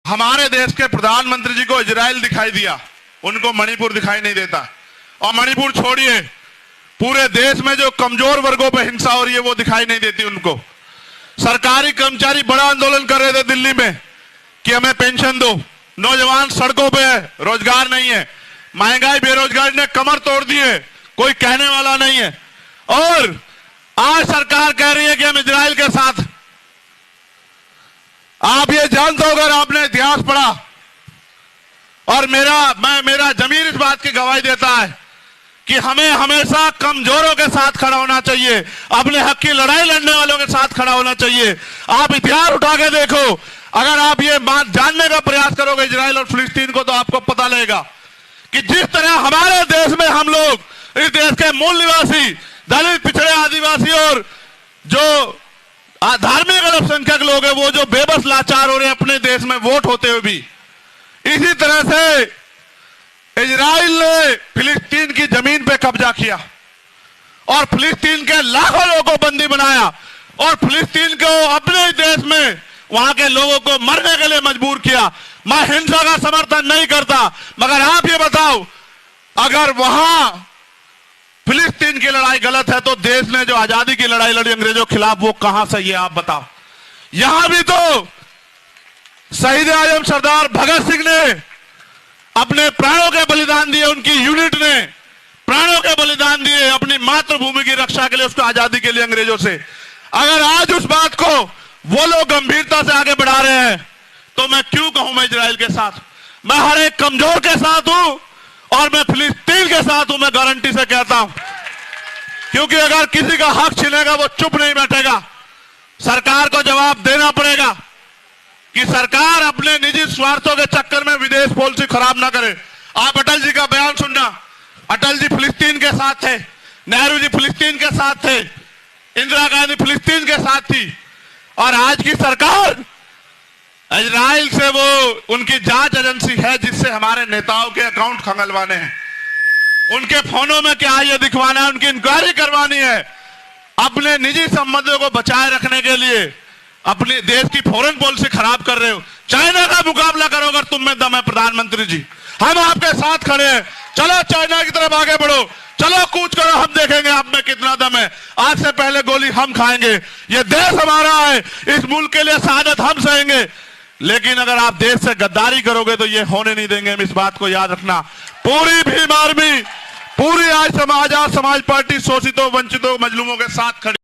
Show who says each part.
Speaker 1: हमारे देश के प्रधानमंत्री जी को इजराइल दिखाई दिया, उनको मणिपुर दिखाई नहीं देता। और मणिपुर छोड़िए, पूरे देश में जो कमजोर वर्गों पर हिंसा हो रही है वो दिखाई नहीं देती उनको। सरकारी कर्मचारी बड़ा आंदोलन कर रहे थे दिल्ली में कि हमें पेंशन दो, नौजवान सड़कों पे है, रोजगार नहीं है, महंगाई बेरोजगारी ने कमर तोड़ दी है, कोई कहने वाला नहीं है। और आज सरकार कह रही है कि हम इजराइल के साथ। आप ये जानते हो, अगर आपने इतिहास पढ़ा, और मेरा जमीर इस बात की गवाही देता है कि हमें हमेशा कमजोरों के साथ खड़ा होना चाहिए, अपने हक की लड़ाई लड़ने वालों के साथ खड़ा होना चाहिए। आप इतिहास उठा के देखो, अगर आप ये बात जानने का प्रयास करोगे इजराइल और फिलिस्तीन को, तो आपको पता लगेगा कि जिस तरह हमारे देश में हम लोग, इस देश के मूल निवासी, दलित, पिछड़े, आदिवासी और जो धार्मिक अल्पसंख्यक लोग हैं, वो जो बेबस लाचार हो रहे हैं अपने देश में वोट होते हुए भी, इसी तरह से इजराइल ने फिलिस्तीन की जमीन पे कब्जा किया और फिलिस्तीन के लाखों लोगों को बंदी बनाया और फिलिस्तीन को अपने देश में वहां के लोगों को मरने के लिए मजबूर किया। मैं हिंसा का समर्थन नहीं करता, मगर आप ये बताओ, अगर वहां फिलिस्तीन की लड़ाई गलत है तो देश ने जो आजादी की लड़ाई लड़ी अंग्रेजों के खिलाफ, वो कहां सही है आप बताओ। यहां भी तो शहीद आजम सरदार भगत सिंह ने अपने प्राणों के बलिदान दिए, उनकी यूनिट ने प्राणों के बलिदान दिए अपनी मातृभूमि की रक्षा के लिए, उसको आजादी के लिए अंग्रेजों से। अगर आज उस बात को वो लोग गंभीरता से आगे बढ़ा रहे हैं, तो मैं क्यों कहूं मैं इजराइल के साथ। मैं हर एक कमजोर के साथ हूं और मैं फिलिस्तीन के साथ हूं, मैं गारंटी से कहता हूं। क्योंकि अगर किसी का हक छिनेगा वो चुप नहीं बैठेगा, सरकार को जवाब देना पड़ेगा कि सरकार अपने निजी स्वार्थों के चक्कर में विदेश पॉलिसी खराब ना करे। आप अटल जी का बयान सुनना, अटल जी फिलिस्तीन के साथ थे, नेहरू जी फिलिस्तीन के साथ थे, इंदिरा गांधी फिलिस्तीन के साथ थी, और आज की सरकार इजराइल से वो उनकी जांच एजेंसी है जिससे हमारे नेताओं के अकाउंट खंगलवाने हैं, उनके फोनों में क्या ये दिखवाना है, उनकी इंक्वायरी करवानी है। अपने निजी संबंधों को बचाए रखने के लिए अपने देश की फॉरेन पॉलिसी खराब कर रहे हो। चाइना का मुकाबला करो अगर तुम में दम है प्रधानमंत्री जी, हम आपके साथ खड़े हैं। चलो चाइना की तरफ आगे बढ़ो, चलो कूच करो, हम देखेंगे आप में कितना दम है। आज से पहले गोली हम खाएंगे, ये देश हमारा है, इस मुल्क के लिए शहादत हम सहेंगे। लेकिन अगर आप देश से गद्दारी करोगे तो ये होने नहीं देंगे, हम इस बात को याद रखना। पूरी भीम आर्मी, पूरी आज समाज पार्टी शोषितों, वंचितों, मजलूमों के साथ खड़ी।